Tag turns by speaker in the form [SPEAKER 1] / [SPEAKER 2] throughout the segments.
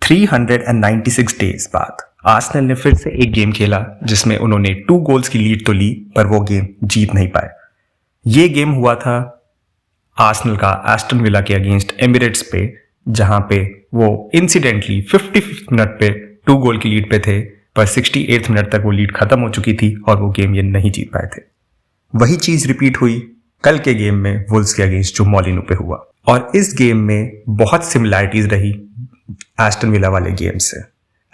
[SPEAKER 1] 396 days बाद Arsenal ने फिर से एक गेम खेला जिसमें उन्होंने 2 गोल्स की लीड तो ली, पर वो गेम जीत नहीं पाए। ये गेम हुआ था आर्सेनल का एस्टन विला के अगेंस्ट एमिरेट्स पे, जहां पे वो इंसिडेंटली 55 मिनट पे 2 गोल की लीड पे थे, पर 68 मिनट तक वो लीड खत्म हो चुकी थी और वो गेम ये नहीं जीत पाए थे। वही चीज रिपीट हुई कल के गेम में वुल्व्स के अगेंस्ट जो मोलिनो पे हुआ, और इस गेम में बहुत सिमिलैरिटीज रही एस्टन विला वाले गेम से।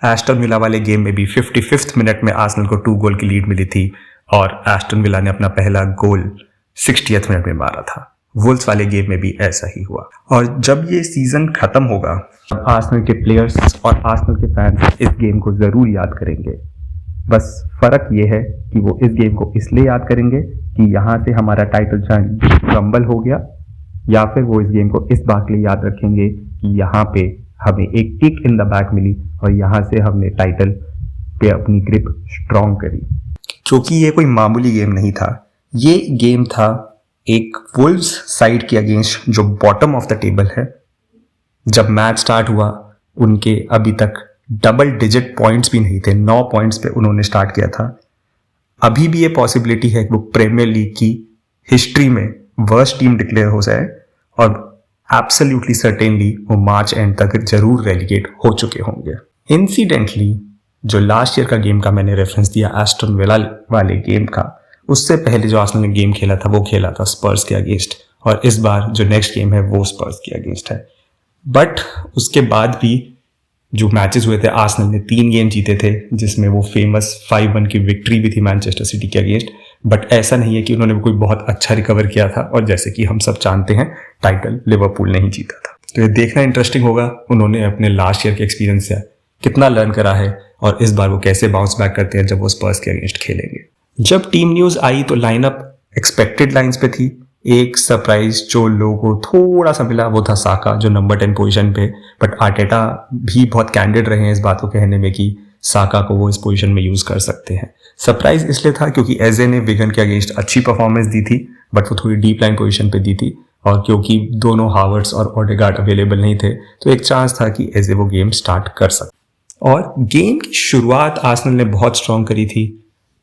[SPEAKER 1] एस्टन विला वाले गेम में भी 55th मिनट में आर्सेनल को 2 गोल की लीड मिली थी और एस्टन विला ने अपना पहला गोल 60th मिनट में मारा था। वुल्व्स वाले गेम में भी ऐसा ही हुआ। और जब ये सीजन खत्म होगा, आर्सेनल के प्लेयर्स और आर्सेनल के फैंस इस गेम को जरूर याद करेंगे। बस फर्क ये है कि वो इस गेम को इसलिए याद करेंगे कि यहाँ से हमारा टाइटल चांस क्रम्बल हो गया, या फिर वो इस गेम को इस बात के लिए याद रखेंगे कि यहाँ पे हमें एक किक इन द बैक मिली और यहाँ से हमने टाइटल पे अपनी ग्रिप स्ट्रॉन्ग करी। क्योंकि ये कोई मामूली गेम नहीं था, ये गेम था एक वुल्व्स साइड के अगेंस्ट जो बॉटम ऑफ द टेबल है। जब मैच स्टार्ट हुआ उनके अभी तक डबल डिजिट पॉइंट्स भी नहीं थे, 9 पॉइंट्स पे उन्होंने स्टार्ट किया था। अभी भी ये पॉसिबिलिटी है कि वो प्रीमियर लीग की हिस्ट्री में वर्स्ट टीम डिक्लेयर हो जाए, और एब्सोल्युटली सर्टेनली वो मार्च एंड तक जरूर रेलिगेट हो चुके होंगे। इंसिडेंटली जो लास्ट ईयर का गेम का मैंने रेफरेंस दिया एस्टन विला वाले गेम का, उससे पहले जो आर्सेनल ने गेम खेला था वो खेला था स्पर्स के अगेंस्ट, और इस बार जो नेक्स्ट गेम है वो स्पर्स के अगेंस्ट है। बट उसके बाद भी जो मैचेस हुए थे, आर्सेनल ने 3 गेम जीते थे, जिसमें वो फेमस 5-1 की विक्ट्री भी थी मैनचेस्टर सिटी के अगेंस्ट। बट ऐसा नहीं है कि उन्होंने कोई बहुत अच्छा रिकवर किया था, और जैसे कि हम सब जानते हैं टाइटल लिवरपूल नहीं जीता था। तो ये देखना इंटरेस्टिंग होगा उन्होंने अपने लास्ट ईयर के एक्सपीरियंस से कितना लर्न करा है, और इस बार वो कैसे बाउंस बैक करते हैं जब वो स्पर्स के अगेंस्ट खेलेंगे। जब टीम न्यूज आई तो लाइनअप एक्सपेक्टेड लाइंस पे थी। एक सरप्राइज जो लोगों को थोड़ा सा मिला वो था साका, जो नंबर 10 पोजीशन पे, बट आर्टेटा भी बहुत कैंडिड रहे हैं इस बात को कहने में कि साका को वो इस पोजीशन में यूज कर सकते हैं। सरप्राइज इसलिए था क्योंकि एजे ने विगन के अगेंस्ट अच्छी परफॉर्मेंस दी थी, बट वो थोड़ी डीप लाइन पोजीशन पे दी थी, और क्योंकि दोनों हावर्ट्स और ओडेगार्ड अवेलेबल नहीं थे तो एक चांस था कि एजे वो गेम स्टार्ट कर सकते। और गेम की शुरुआत आर्सेनल ने बहुत स्ट्रॉन्ग करी थी।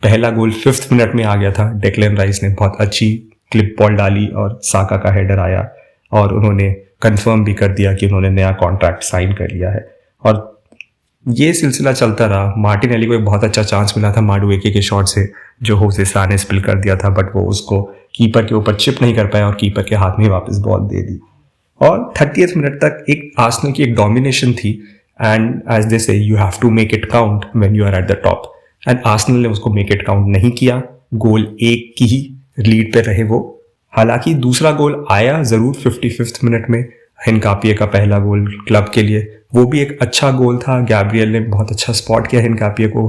[SPEAKER 1] पहला गोल 5th मिनट में आ गया था। डेक्लन राइस ने बहुत अच्छी क्लिप बॉल डाली और साका का हेडर आया, और उन्होंने कंफर्म भी कर दिया कि उन्होंने नया कॉन्ट्रैक्ट साइन कर लिया है। और ये सिलसिला चलता रहा। मार्टिनेली को एक बहुत अच्छा चांस मिला था माडुएके के शॉट से, जो होसे सा ने स्पिल कर दिया था, बट वो उसको कीपर के ऊपर चिप नहीं कर पाया और कीपर के हाथ में वापस बॉल दे दी। और 30th मिनट तक एक आर्सेनल की एक डोमिनेशन थी, and as they say you have to make it count when you are at the top, and Arsenal ने उसको मेक इट काउंट नहीं किया। गोल 1 की ही लीड पे रहे वो। हालांकि दूसरा गोल आया जरूर 55th मिनट में, हिनकापिए का पहला गोल क्लब के लिए, वो भी एक अच्छा गोल था। गैब्रियल ने बहुत अच्छा स्पॉट किया हिनकापिए को,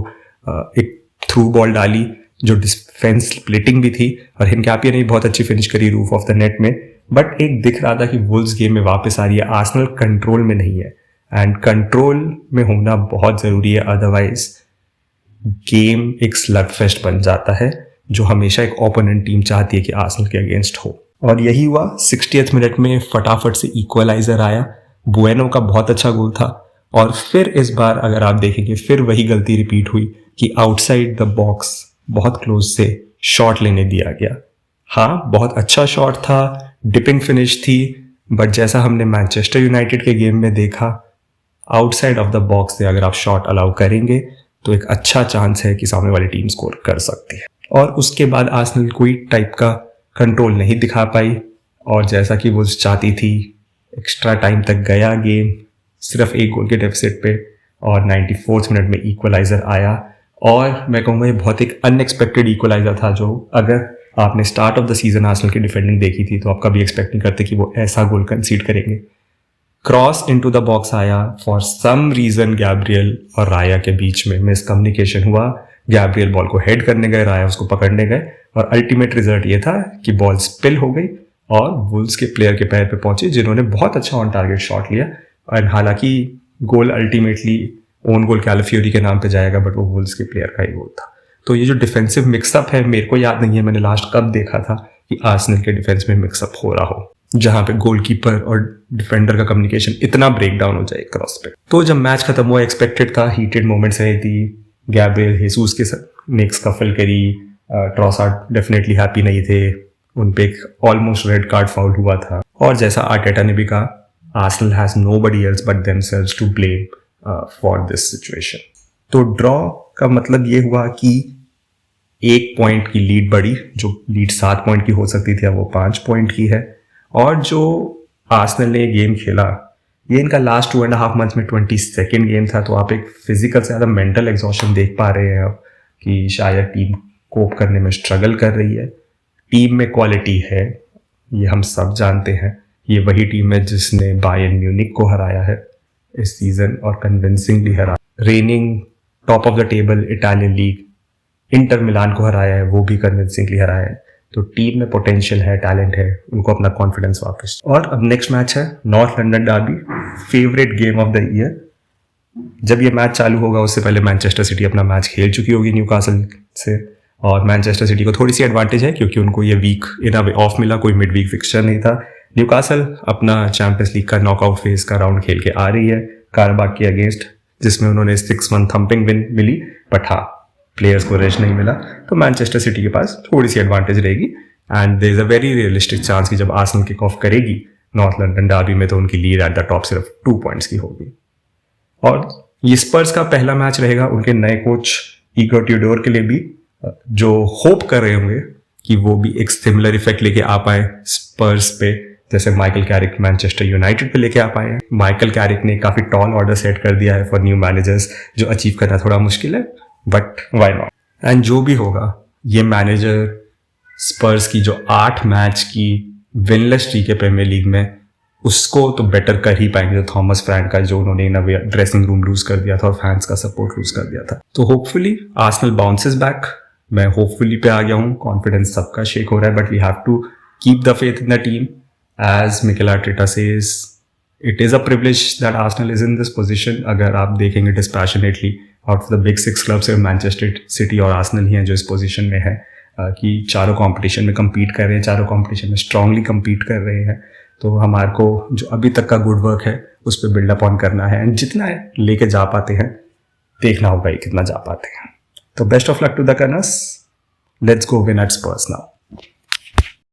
[SPEAKER 1] एक थ्रू बॉल डाली जो डिफेंस स्प्लिटिंग भी थी, और हिनकापिए ने बहुत अच्छी फिनिश करी रूफ ऑफ द नेट में। बट एक दिख रहा था कि वुल्व्स गेम में वापस आ रही है, आर्सेनल कंट्रोल में नहीं है, एंड कंट्रोल में होना बहुत जरूरी है, अदरवाइज गेम एक स्लग फेस्ट बन जाता है, जो हमेशा एक ओपोनेंट टीम चाहती है कि आर्सेनल के अगेंस्ट हो। और यही हुआ। 60th मिनट में फटाफट से इक्वलाइजर आया। बुएनो का बहुत अच्छा गोल था। और फिर इस बार अगर आप देखेंगे फिर वही गलती रिपीट हुई कि आउटसाइड द बॉक्स बहुत क्लोज से शॉट लेने दिया गया। हाँ, बहुत अच्छा शॉट था, डिपिंग फिनिश थी, बट जैसा हमने मैनचेस्टर यूनाइटेड के गेम में देखा, आउटसाइड ऑफ द बॉक्स से अगर आप शॉट अलाउ करेंगे तो एक अच्छा चांस है कि सामने वाली टीम स्कोर कर सकती है। और उसके बाद आर्सेनल कोई टाइप का कंट्रोल नहीं दिखा पाई, और जैसा कि वो चाहती थी एक्स्ट्रा टाइम तक गया गेम, सिर्फ 1 गोल के डेफिसिट पे, और 94th मिनट में इक्वलाइजर आया। और मैं कहूँगा ये बहुत एक अनएक्सपेक्टेड इक्वलाइजर था, जो अगर आपने start of the season Arsenal की डिफेंडिंग देखी थी तो आप कभी एक्सपेक्ट नहीं करते कि वो ऐसा गोल कंसीड करेंगे। क्रॉस इनटू द बॉक्स आया, फॉर सम रीजन गैब्रियल और राया के बीच में मिसकम्युनिकेशन हुआ। गैब्रियल बॉल को हेड करने गए, राया उसको पकड़ने गए, और अल्टीमेट रिजल्ट ये था कि बॉल स्पिल हो गई और वुल्व्स के प्लेयर के पैर पे पहुंची, जिन्होंने बहुत अच्छा ऑन टारगेट शॉट लिया। और हालांकि गोल अल्टीमेटली ओन गोल कैलाफियोरी के नाम पे जाएगा, बट वो वुल्व्स के प्लेयर का ही गोल था। तो ये जो डिफेंसिव मिक्सअप है, मेरे को याद नहीं है मैंने लास्ट कब देखा था कि आर्सेनल के डिफेंस में मिक्सअप हो रहा हो। जहां पे गोलकीपर और डिफेंडर का कम्युनिकेशन इतना ब्रेक डाउन हो जाए क्रॉस पे। तो जब मैच खत्म हुआ एक्सपेक्टेड था, हीटेड मोमेंट्स रही थी, गैब्रियल हेसूस के साथ नेक्स्ट स्कफल करी, ट्रॉसार्ड डेफिनेटली हैप्पी नहीं थे, उन पे एक ऑलमोस्ट रेड कार्ड फाउल हुआ था। और जैसा आर्टेटा ने भी कहा, Arsenal has nobody else but themselves to blame for this situation. तो ड्रॉ का मतलब ये हुआ कि 1 पॉइंट की लीड बढ़ी, जो लीड 7 पॉइंट की हो सकती थी, अब वो 5 पॉइंट की है। और जो आर्सेनल ने गेम खेला, ये इनका लास्ट 2.5 मंथ में 22nd गेम था। तो आप एक फिजिकल से ज़्यादा मेंटल एग्जॉशन देख पा रहे हैं अब कि शायद टीम कोप करने में स्ट्रगल कर रही है। टीम में क्वालिटी है, ये हम सब जानते हैं। ये वही टीम है जिसने बायर्न म्यूनिक को हराया है इस सीजन और कन्विंसिंगली हराया। Raining top of the table Italian league Inter Milan को हराया है, वो भी कन्विंसिंगली हराया है। तो टीम में पोटेंशियल है, टैलेंट है, उनको अपना कॉन्फिडेंस वापस। और अब नेक्स्ट मैच है north London derby, favourite game of the year. जब ये मैच चालू होगा उससे पहले मैनचेस्टर सिटी अपना मैच खेल चुकी होगी न्यूकासल से, और मैनचेस्टर सिटी को थोड़ी सी एडवांटेज है क्योंकि उनको ये वीक इन ऑफ मिला, कोई मिड वीक फिक्सचर नहीं था। न्यूकासल अपना चैंपियंस लीग का नॉकआउट फेज का राउंड खेल के आ रही है कारबाग के अगेंस्ट, जिसमें उन्होंने 6-1 थम्पिंग विन मिली, बट हाँ प्लेयर्स को रेस्ट नहीं मिला। तो मैनचेस्टर सिटी के पास थोड़ी सी एडवांटेज रहेगी and there is a very realistic chance कि जब आर्सेनल किक ऑफ करेगी नॉर्थ लंदन डर्बी में तो उनकी लीड एट द टॉप सिर्फ 2 पॉइंट्स की होगी। और ये स्पर्स का पहला मैच रहेगा उनके नए कोच इगोर ट्यूडोर के लिए भी, जो होप कर रहे होंगे कि वो भी एक सिमिलर इफेक्ट लेके आ पाए स्पर्स पे, जैसे माइकल कैरिक मैनचेस्टर यूनाइटेड पे लेके आ पाए हैं। माइकल कैरिक ने काफी टॉल ऑर्डर सेट कर दिया है फॉर न्यू मैनेजर्स, जो अचीव करना थोड़ा मुश्किल है, बट व्हाई नॉट। एंड जो भी होगा, ये मैनेजर स्पर्स की जो 8 मैच की विनलेस स्ट्रीक है प्रीमियर लीग में, उसको तो बेटर कर ही पाएंगे जो थॉमस फ्रैंक का, जो उन्होंने इन ड्रेसिंग रूम लूज कर दिया था और फैंस का सपोर्ट लूज कर दिया था। तो होपफुली आर्सेनल बाउंसेस बैक। मैं होपफुली पे आ गया हूँ, कॉन्फिडेंस सबका शेक हो रहा है, but we have to keep the faith in the team. As Mikel Arteta says, it is a privilege that Arsenal is in this position. अगर आप देखेंगे dispassionately, out of the big 6 clubs है Manchester City और Arsenal ही हैं जो इस position में है कि चारों कंपटीशन में compete कर रहे हैं, चारों कंपटीशन में स्ट्रांगली compete कर रहे हैं। तो हमारे को जो अभी तक का गुड वर्क है उस पर बिल्डअप ऑन करना है, एंड जितना लेके जा पाते हैं देखना होगा कितना जा पाते हैं। तो best of luck to the Gunners, let's go win at Spurs now.